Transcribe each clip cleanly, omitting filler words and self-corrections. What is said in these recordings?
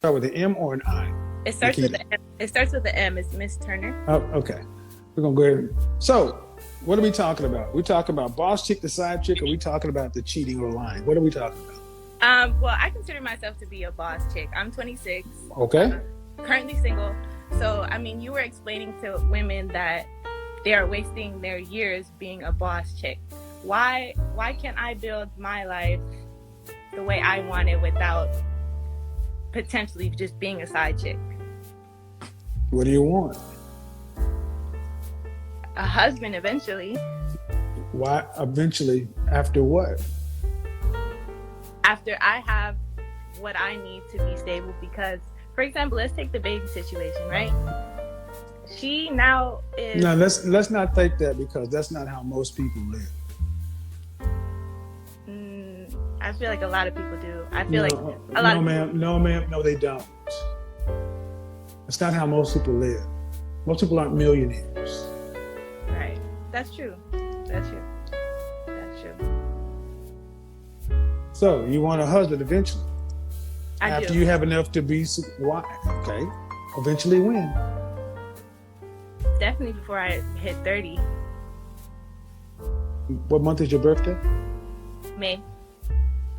start with an M or an I? It starts with the M. It starts with the M. It's Miss Turner. Oh, okay. We're gonna go ahead. So, what are we talking about? We talking about boss chick, the side chick, or we talking about the cheating or lying? What are we talking about? Well, I consider myself to be a boss chick. I'm 26. Okay. Currently single. So, I mean, you were explaining to women that they are wasting their years being a boss chick. Why can't I build my life the way I want it without potentially just being a side chick? What do you want? A husband eventually. Why eventually? After what? After I have what I need to be stable, because, for example, let's take the baby situation, right? She now is... No, let's not take that, because that's not how most people live. I feel like a lot of people do. I feel like a No, lot of ma'am. No, ma'am. No, they don't. It's not how most people live. Most people aren't millionaires. Right. That's true. That's true. That's true. So you want a husband eventually. After do. you have enough to be... Why? Okay. Eventually when? Definitely before I hit 30. What month is your birthday? May.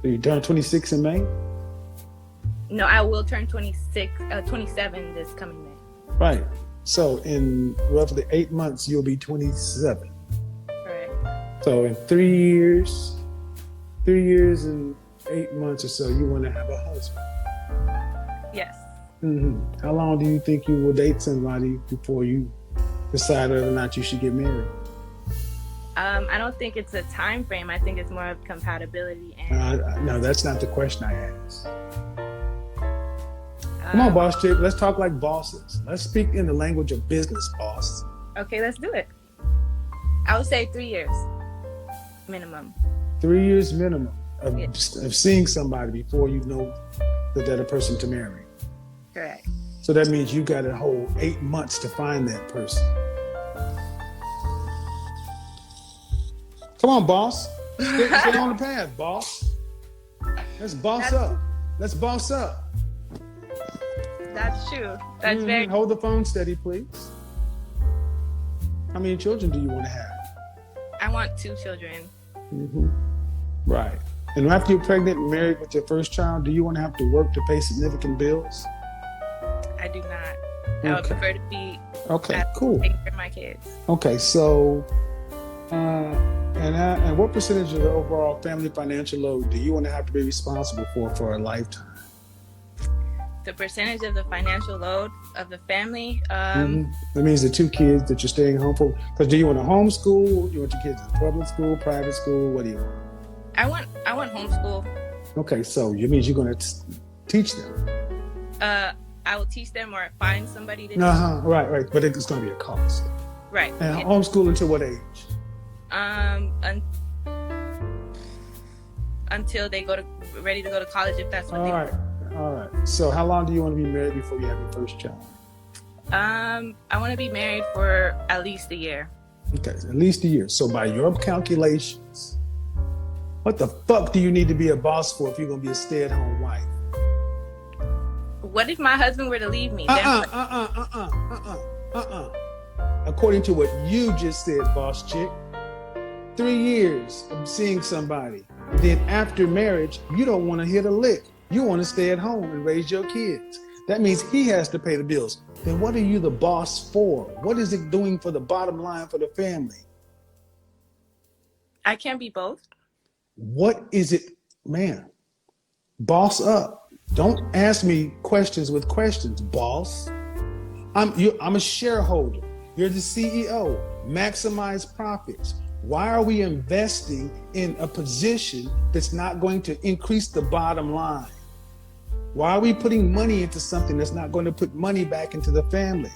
So you turn 26 in May? No, I will turn 27 this coming May. Right. So in roughly 8 months, you'll be 27. Correct. So in 3 years and 8 months or so, you want to have a husband. Yes. Mm-hmm. How long do you think you will date somebody before you decide whether or not you should get married? I don't think it's a time frame. I think it's more of compatibility. And no, that's not the question I asked. Come on, boss chick. Let's talk like bosses. Let's speak in the language of business, boss. Okay, let's do it. I would say 3 years minimum. 3 years minimum of seeing somebody before you know that they're the person to marry. Correct. So that means you got a whole 8 months to find that person. Come on, boss. Stay on the path, boss. Let's boss up. Let's boss up. That's true. That's very... Hold the phone steady, please. How many children do you want to have? I want 2 children. Mm-hmm. Right. And after you're pregnant and married with your first child, do you want to have to work to pay significant bills? I do not. I would prefer to be cool. taking care of my kids. Okay, so and what percentage of the overall family financial load do you want to have to be responsible for a lifetime? The percentage of the financial load of the family. That means the 2 kids that you're staying home for. Because do you want to homeschool? Do you want your kids in public school, private school? What do you want? I want homeschool. Okay, so it means you're going to teach them. I will teach them or find somebody to teach. Right. But it's going to be a cost. Right. And homeschool until what age? Until they ready to go to college, if that's what they want. All right. So how long do you want to be married before you have your first child? I want to be married for at least a year. Okay, at least a year. So by your calculations, what the fuck do you need to be a boss for if you're going to be a stay-at-home wife? What if my husband were to leave me? According to what you just said, boss chick, 3 years of seeing somebody. Then after marriage, you don't want to hit a lick. You want to stay at home and raise your kids. That means he has to pay the bills. Then what are you the boss for? What is it doing for the bottom line for the family? I can't be both. What is it, man? Boss up. Don't ask me questions with questions, boss. I'm a shareholder. You're the CEO. Maximize profits. Why are we investing in a position that's not going to increase the bottom line? Why are we putting money into something that's not going to put money back into the family?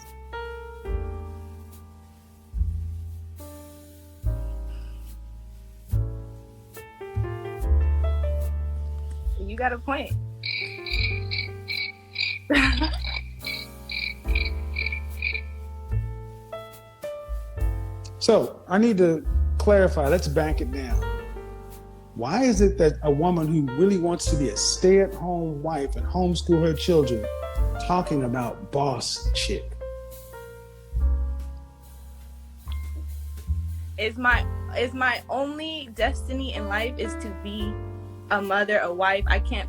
You got a point. So I need to clarify. Let's bank it down. Why is it that a woman who really wants to be a stay-at-home wife and homeschool her children talking about boss chick? Is my only destiny in life is to be a mother, a wife. I can't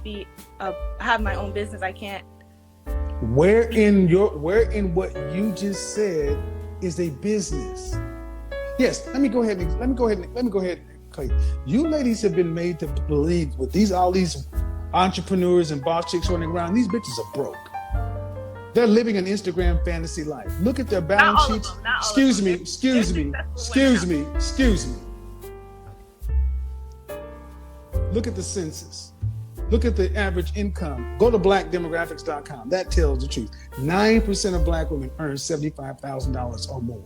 have my own business. I can't. Where in what you just said is a business? Yes, let me go ahead and Clay. You ladies have been made to believe with all these entrepreneurs and boss chicks running around, these bitches are broke. They're living an Instagram fantasy life. Look at their balance sheets. Excuse me. Look at the census. Look at the average income. Go to blackdemographics.com. That tells the truth. 9% of black women earn $75,000 or more.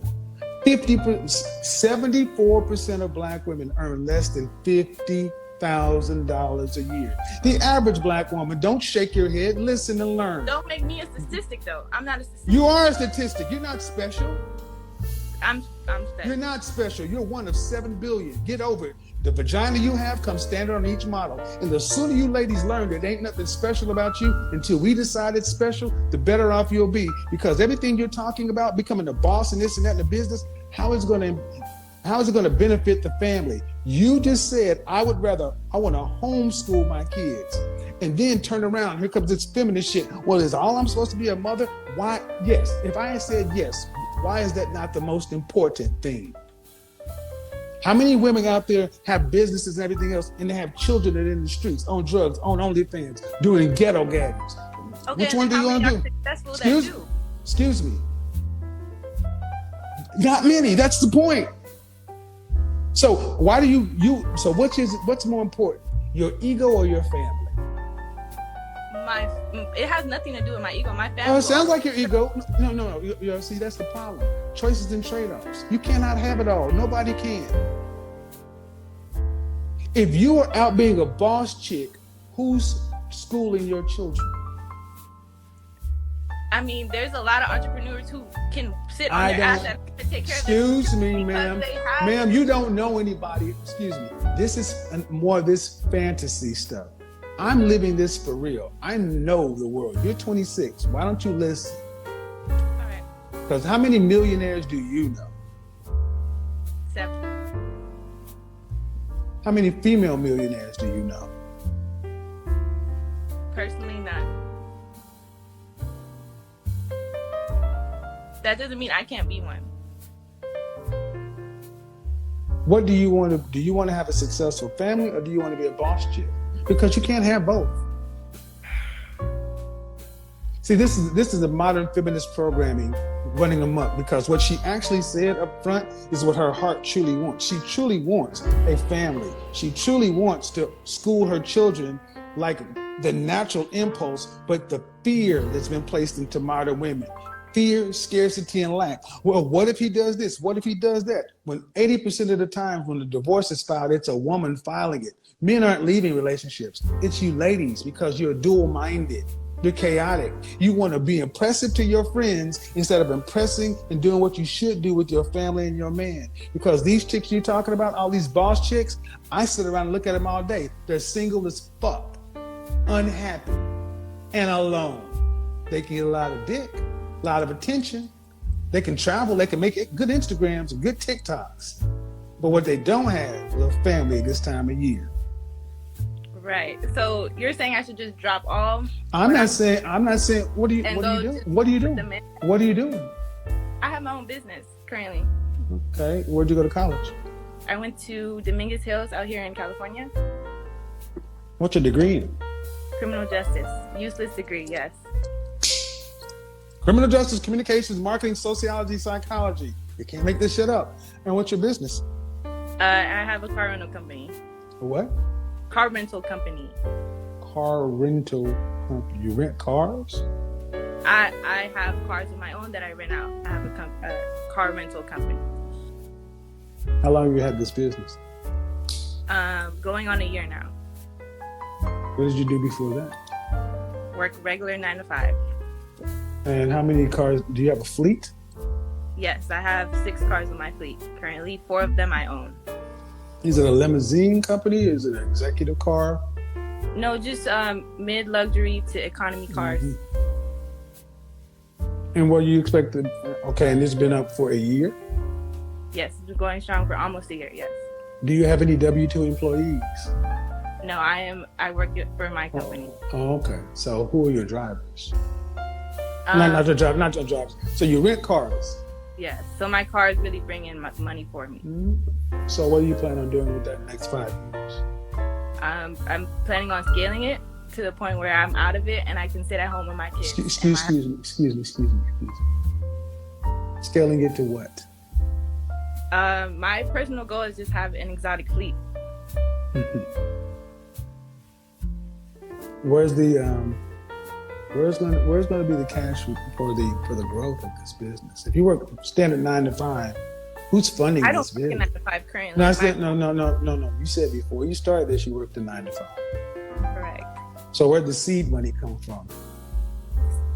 74% of black women earn less than $50,000 a year. The average black woman, don't shake your head, listen and learn. Don't make me a statistic though. I'm not a statistic. You are a statistic. You're not special. I'm special. You're not special. You're one of 7 billion. Get over it. The vagina you have comes standard on each model. And the sooner you ladies learn that ain't nothing special about you until we decide it's special, the better off you'll be. Because everything you're talking about, becoming a boss and this and that in the business, how is it going to benefit the family? You just said, I want to homeschool my kids. And then turn around, here comes this feminist shit. Well, is all I'm supposed to be a mother? Why? Yes. If I had said yes, why is that not the most important thing? How many women out there have businesses and everything else, and they have children that are in the streets, on drugs, on OnlyFans, doing ghetto gaggers? Okay, which one do you want to do? Excuse me. Not many. That's the point. So why do so what's more important, your ego or your family? It has nothing to do with my ego. My family. Oh, it sounds like your ego. No. You see, that's the problem. Choices and trade-offs. You cannot have it all. Nobody can. If you are out being a boss chick, who's schooling your children? I mean, there's a lot of entrepreneurs who can sit on their ass and take care of them. Excuse me, ma'am. Ma'am, you don't know anybody. Excuse me. This is more of this fantasy stuff. I'm living this for real. I know the world. You're 26. Why don't you listen? All right. Because how many millionaires do you know? 7. How many female millionaires do you know? Personally, none. That doesn't mean I can't be one. What do you want to? Do you want to have a successful family, or do you want to be a boss chick? Because you can't have both. See, this is a modern feminist programming running amok, because what she actually said up front is what her heart truly wants. She truly wants a family. She truly wants to school her children like the natural impulse, but the fear that's been placed into modern women. Fear, scarcity, and lack. Well, what if he does this? What if he does that? When 80% of the time when the divorce is filed, it's a woman filing it. Men aren't leaving relationships. It's you ladies, because you're dual-minded. You're chaotic. You want to be impressive to your friends instead of impressing and doing what you should do with your family and your man. Because these chicks you're talking about, all these boss chicks, I sit around and look at them all day. They're single as fuck, unhappy, and alone. They can get a lot of dick, a lot of attention. They can travel. They can make good Instagrams and good TikToks. But what they don't have is a family this time of year. Right. So you're saying I should just drop all? I'm not saying. What are you doing? What are you doing? I have my own business currently. Okay. Where'd you go to college? I went to Dominguez Hills out here in California. What's your degree in? Criminal justice. Useless degree, yes. Criminal justice, communications, marketing, sociology, psychology. You can't make this shit up. And what's your business? I have a car rental company. What? Car rental company. Car rental company. You rent cars? I have cars of my own that I rent out. I have a car rental company. How long have you had this business? Going on a year now. What did you do before that? Work regular 9 to 5. And how many cars? Do you have a fleet? Yes, I have 6 cars in my fleet. Currently, 4 of them I own. Is it a limousine company? Is it an executive car? No, just mid-luxury to economy cars. And what you expect to, okay, and it's been up for a year? Yes, it's been going strong for almost a year. Yes. Do you have any W-2 employees? No, I work for my company. Oh, okay. So who are your drivers? Um, Not your drivers. So you rent cars. yes. So my cars really bring in money for me. So what do you plan on doing with that next 5 years? I'm planning on scaling it to the point where I'm out of it and I can sit at home with my kids. Excuse me. Scaling it to what? My personal goal is just have an exotic fleet. Where's going to be the cash for the growth of this business? If you work standard 9 to 5, who's funding I this don't work business? 9 to 5 currently. No, I said no. You said before you started this, you worked a 9 to 5. Correct. So where'd the seed money come from?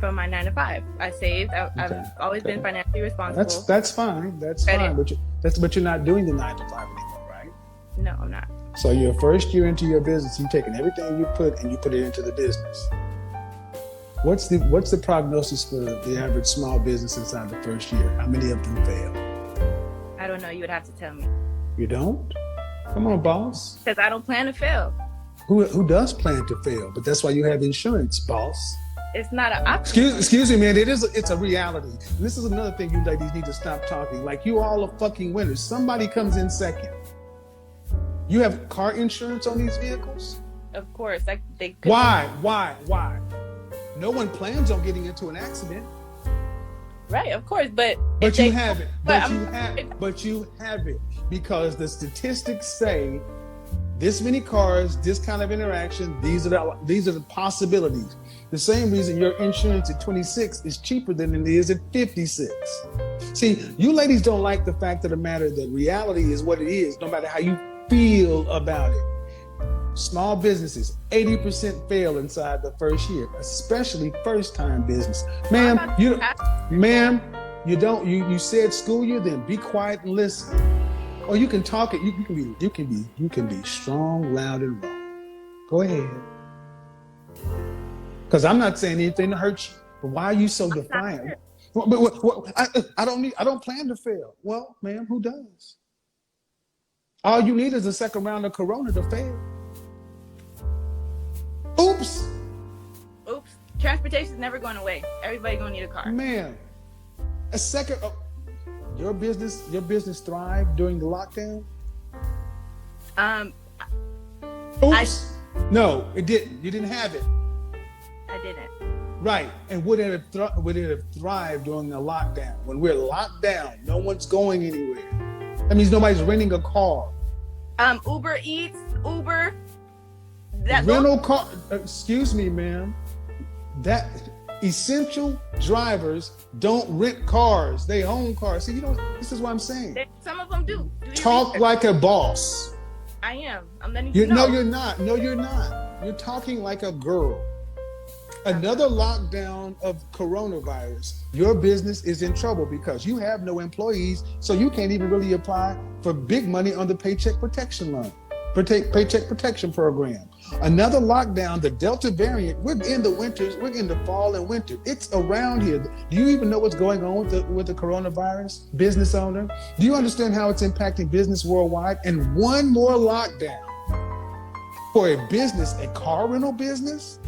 From my 9 to 5, I saved. I've always been financially responsible. That's fine. That's fine. But you're not doing the 9 to 5 anymore, right? No, I'm not. So your first year into your business, you've taken everything you put it into the business. What's the prognosis for the average small business inside the first year? How many of them fail? I don't know. You would have to tell me. You don't? Come on, boss. Because I don't plan to fail. Who does plan to fail? But that's why you have insurance, boss. It's not an option. Excuse me, man. It's a reality. And this is another thing you ladies need to stop talking. Like you all are fucking winners. Somebody comes in second. You have car insurance on these vehicles? Of course. They could. Why? No one plans on getting into an accident. Right, of course, but you have it. But you have it because the statistics say this many cars, this kind of interaction, these are the possibilities. The same reason your insurance at 26 is cheaper than it is at 56. See, you ladies don't like the fact of the matter that reality is what it is, no matter how you feel about it. Small businesses, 80% fail inside the first year, especially first-time business. Ma'am, you said school year, then be quiet and listen. Or you can talk it. You can be strong, loud, and wrong. Go ahead. Because I'm not saying anything to hurt you. But why are you so defiant? I don't plan to fail. Well, ma'am, who does? All you need is a second round of Corona to fail. Oops. Transportation is never going away. Everybody gonna need a car. Man, a second. Your business thrived during the lockdown. Oops. No, it didn't. You didn't have it. I didn't. Right. And would it have thrived during the lockdown? When we're locked down, no one's going anywhere. That means nobody's renting a car. Uber Eats, Uber. Rental car. Excuse me, ma'am. That essential drivers don't rent cars; they own cars. See, this is what I'm saying. Some of them do. Talk like a boss. I am. I'm letting you know. No, you're not. No, you're not. You're talking like a girl. Another lockdown of coronavirus. Your business is in trouble because you have no employees, so you can't even really apply for big money on the Paycheck Protection Loan. Paycheck Protection Program. Another lockdown, the Delta variant. We're in the winters. We're in the fall and winter. It's around here. Do you even know what's going on with the coronavirus, business owner? Do you understand how it's impacting business worldwide? And one more lockdown for a business, a car rental business.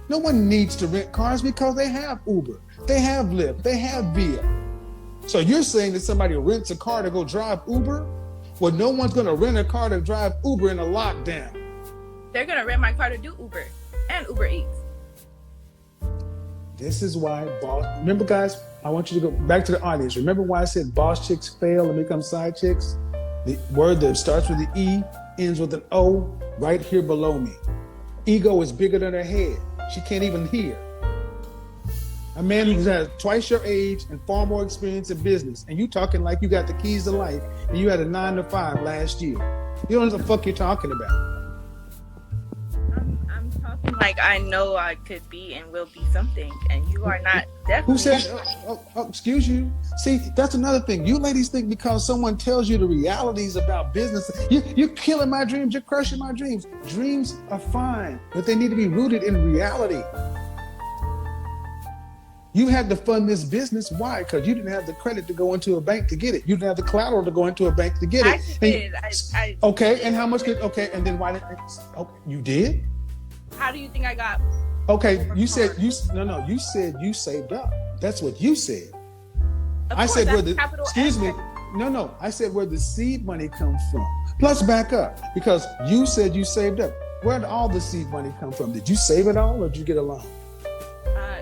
No one needs to rent cars because they have Uber, they have Lyft, they have Via. So you're saying that somebody rents a car to go drive Uber? Well, no one's going to rent a car to drive Uber in a lockdown. They're going to rent my car to do Uber and Uber Eats. This is why remember guys, I want you to go back to the audience. Remember why I said boss chicks fail and become side chicks? The word that starts with the E, ends with an O, right here below me. Ego is bigger than her head. She can't even hear. A man who has twice your age and far more experience in business, and you talking like you got the keys to life, and you had a 9 to 5 last year. You don't know what the fuck you're talking about. I'm talking like I know I could be and will be something, and you are not definitely. Who said? Excuse you. See, that's another thing. You ladies think because someone tells you the realities about business, you're killing my dreams. You're crushing my dreams. Dreams are fine, but they need to be rooted in reality. You had to fund this business. Why? Because you didn't have the credit to go into a bank to get it. You didn't have the collateral to go into a bank to get I it. actually And did. I okay, did. and how much could okay, and then why did okay, you did? How do you think I got? Okay, four you said cars? you said you saved up. That's what you said. Of I course, said where that's the capital excuse me. S. No. I said where the seed money comes from. Let's back up because you said you saved up. Where did all the seed money come from? Did you save it all or did you get a loan?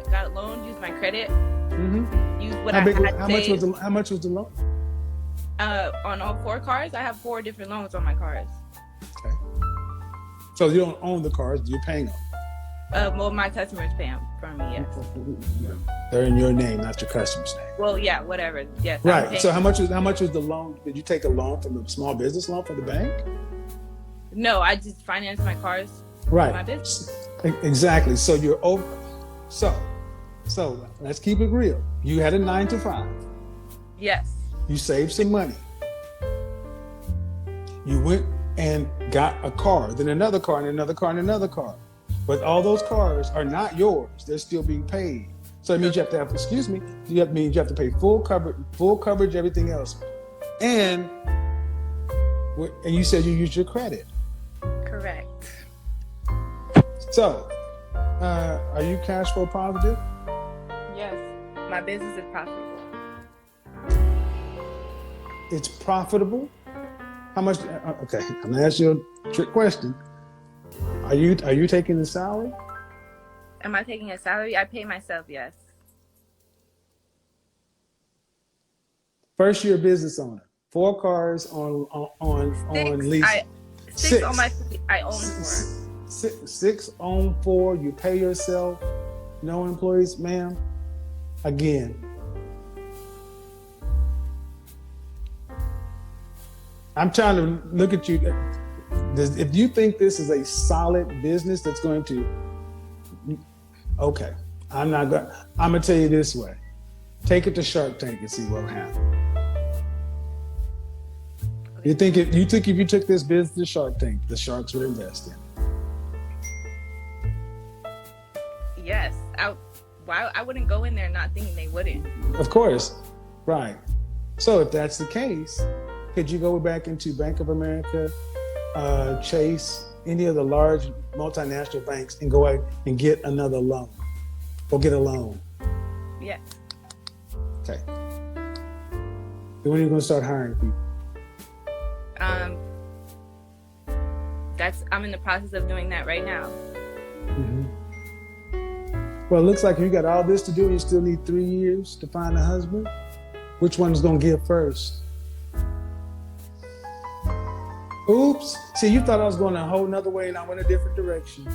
Got a loan, used my credit, Mm-hmm. used what How I big? had How saved. much was the loan? On all 4 cars, I have 4 different loans on my cars. Okay. So you don't own the cars, you're paying them. Well, my customers pay them for me, yes. They're in your name, not your customer's name. Well, yeah, whatever. Yes. I'm Right. paying- So how much was the loan? Did you take a loan from the small business loan from the bank? No, I just financed my cars. For my Right. business. Exactly. So you're over. So let's keep it real. You had a 9 to 5. Yes. You saved some money. You went and got a car, then another car, and another car, and another car. But all those cars are not yours. They're still being paid. So it means you have to have, excuse me, means you have to pay full coverage, everything else. And you said you used your credit. Correct. So, are you cash flow positive? Yes. My business is profitable. It's profitable. How much? Okay, I'm gonna ask you a trick question. Are you taking the salary? Am I taking a salary? I pay myself, yes. First year business owner. 4 cars on lease. Six on my fleet. I own 4. Six on 4. You pay yourself. No employees, ma'am. Again. I'm trying to look at you. If you think this is a solid business that's going to, okay, I'm gonna tell you this way. Take it to Shark Tank and see what'll happen. You think if you took this business to Shark Tank, the sharks would invest in it? Yes. I wouldn't go in there not thinking they wouldn't. Of course, right. So if that's the case, could you go back into Bank of America, Chase, any of the large multinational banks and go out and get another loan or get a loan? Yes. Okay. Then when are you going to start hiring people? I'm in the process of doing that right now. Mm-hmm. Well, it looks like you got all this to do and you still need 3 years to find a husband. Which one's going to give first? Oops. See, you thought I was going a whole nother way and I went a different direction.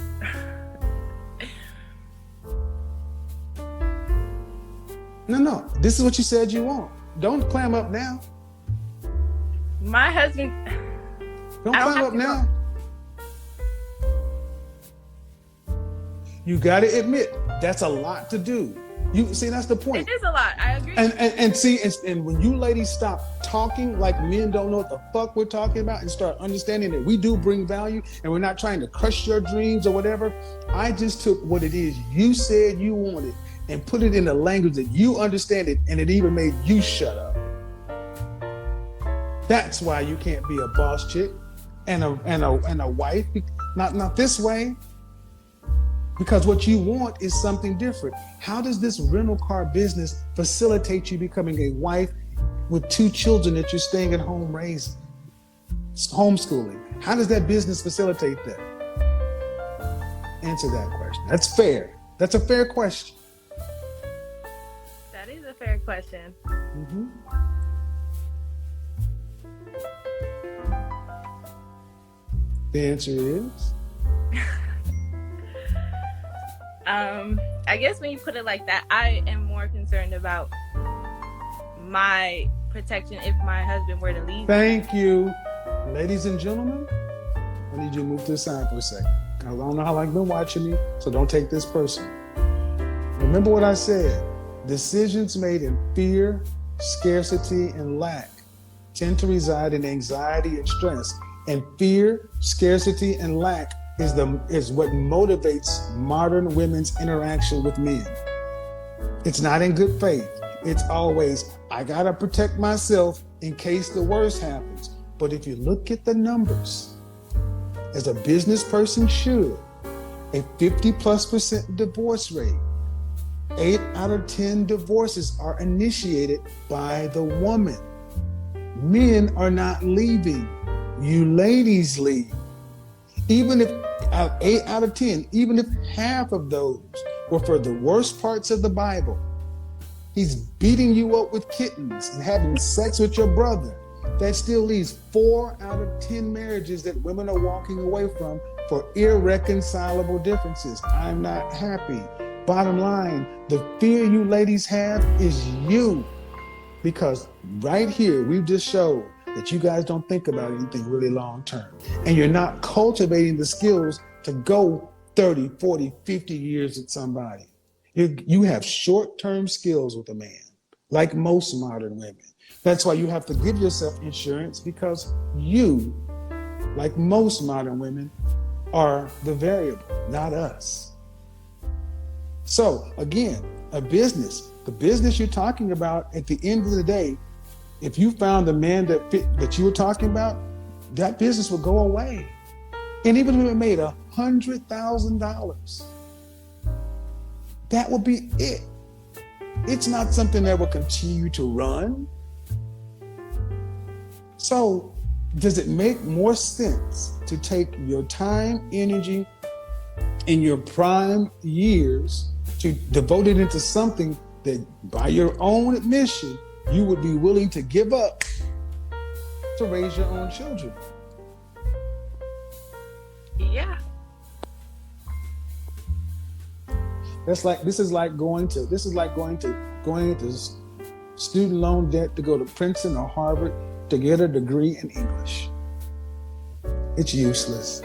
No. This is what you said you want. Don't clam up now. My husband. Don't climb up now. You got to admit, that's a lot to do. You see, that's the point. It is a lot. I agree. And when you ladies stop talking like men don't know what the fuck we're talking about and start understanding that we do bring value and we're not trying to crush your dreams or whatever, I just took what it is you said you wanted and put it in a language that you understand it, and it even made you shut up. That's why you can't be a boss chick and a wife, not this way. Because what you want is something different. How does this rental car business facilitate you becoming a wife with 2 children that you're staying at home raising, homeschooling? How does that business facilitate that? Answer that question. That's fair. That's a fair question. That is a fair question. Mm-hmm. The answer is? I guess when you put it like that, I am more concerned about my protection if my husband were to leave. Thank you. Ladies and gentlemen, I need you to move to the side for a second. I don't know how long you've been watching me, so don't take this personal. Remember what I said. Decisions made in fear, scarcity, and lack tend to reside in anxiety and stress. And fear, scarcity, and lack is what motivates modern women's interaction with men. It's not in good faith. It's always, I got to protect myself in case the worst happens. But if you look at the numbers, as a business person should, a 50+% divorce rate, 8 out of 10 divorces are initiated by the woman. Men are not leaving. You ladies leave. Even if 8 out of 10, even if half of those were for the worst parts of the Bible, he's beating you up with kittens and having sex with your brother, that still leaves 4 out of 10 marriages that women are walking away from for irreconcilable differences. I'm not happy. Bottom line, the fear you ladies have is you. Because right here, we've just showed that you guys don't think about anything really long term. And you're not cultivating the skills to go 30, 40, 50 years with somebody. You have short-term skills with a man, like most modern women. That's why you have to give yourself insurance, because you, like most modern women, are the variable, not us. So again, the business you're talking about, at the end of the day, if you found the man that you were talking about, that business would go away. And even if it made $100,000, that would be it. It's not something that will continue to run. So does it make more sense to take your time, energy, in your prime years to devote it into something that, by your own admission, you would be willing to give up to raise your own children? Yeah. This is like going into student loan debt to go to Princeton or Harvard to get a degree in English. It's useless.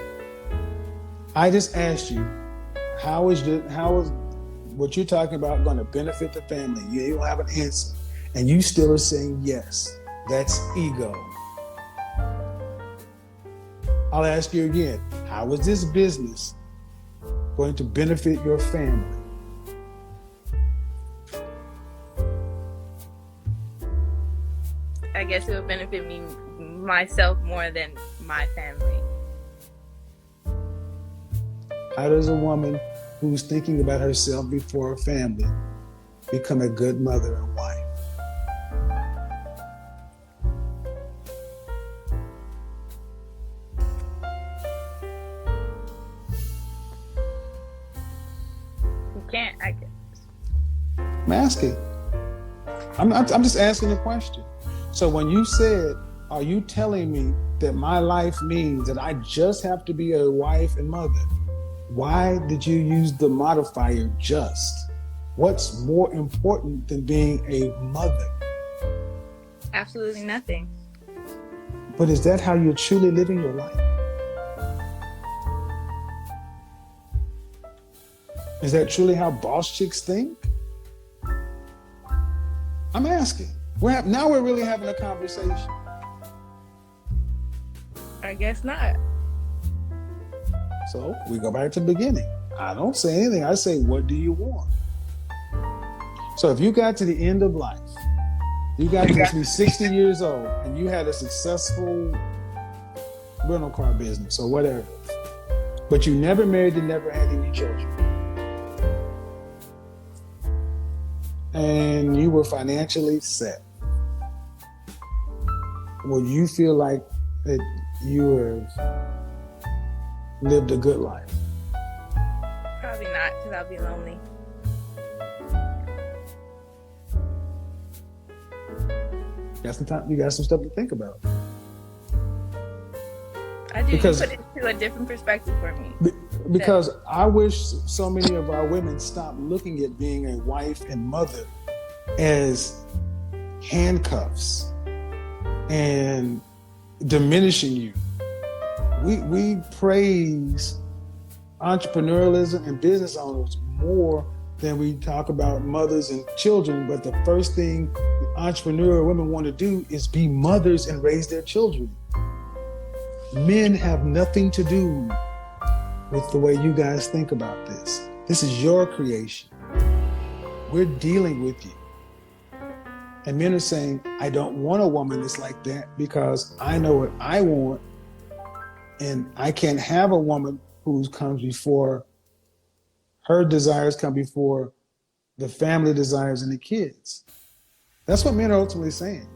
I just asked you, how is what you're talking about going to benefit the family? You don't have an answer, and you still are saying yes. That's ego. I'll ask you again, how is this business going to benefit your family? I guess it would benefit myself more than my family. How does a woman who's thinking about herself before her family become a good mother and wife? You can't, I guess. I'm asking. I'm just asking a question. So when you said, are you telling me that my life means that I just have to be a wife and mother? Why did you use the modifier just? What's more important than being a mother? Absolutely nothing. But is that how you're truly living your life? Is that truly how boss chicks think? I'm asking. Now we're really having a conversation. I guess not. So we go back to the beginning. I don't say anything. I say, what do you want? So if you got to the end of life, you got to be 60 years old, and you had a successful rental car business or whatever, but you never married and never had any children, and you were financially set, will you feel like that you have lived a good life? Probably not, because I'll be lonely. You got some stuff to think about. I do. Because, you put it into a different perspective for me. Because I wish so many of our women stopped looking at being a wife and mother as handcuffs and diminishing you. We praise entrepreneurialism and business owners more than we talk about mothers and children. But the first thing entrepreneurial women want to do is be mothers and raise their children. Men have nothing to do with the way you guys think about this. This is your creation. We're dealing with you. And men are saying, I don't want a woman that's like that because I know what I want. And I can't have a woman who comes before her desires come before the family desires and the kids. That's what men are ultimately saying.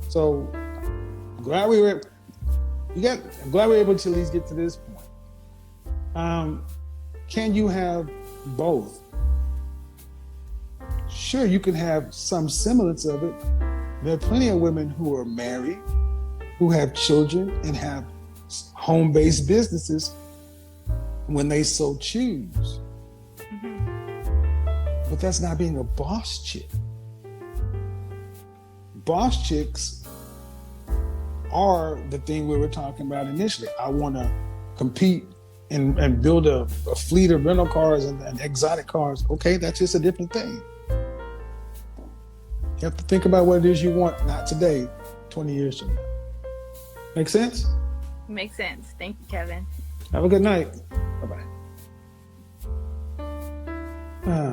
So I'm glad we were able to at least get to this point. Can you have both? Sure, you can have some semblance of it. There are plenty of women who are married, who have children and have home-based businesses when they so choose. Mm-hmm. But that's not being a boss chick. Boss chicks are the thing we were talking about initially. I want to compete and build a fleet of rental cars and exotic cars. Okay, that's just a different thing. You have to think about what it is you want, not today, 20 years from now. Make sense? Makes sense. Thank you, Kevin. Have a good night.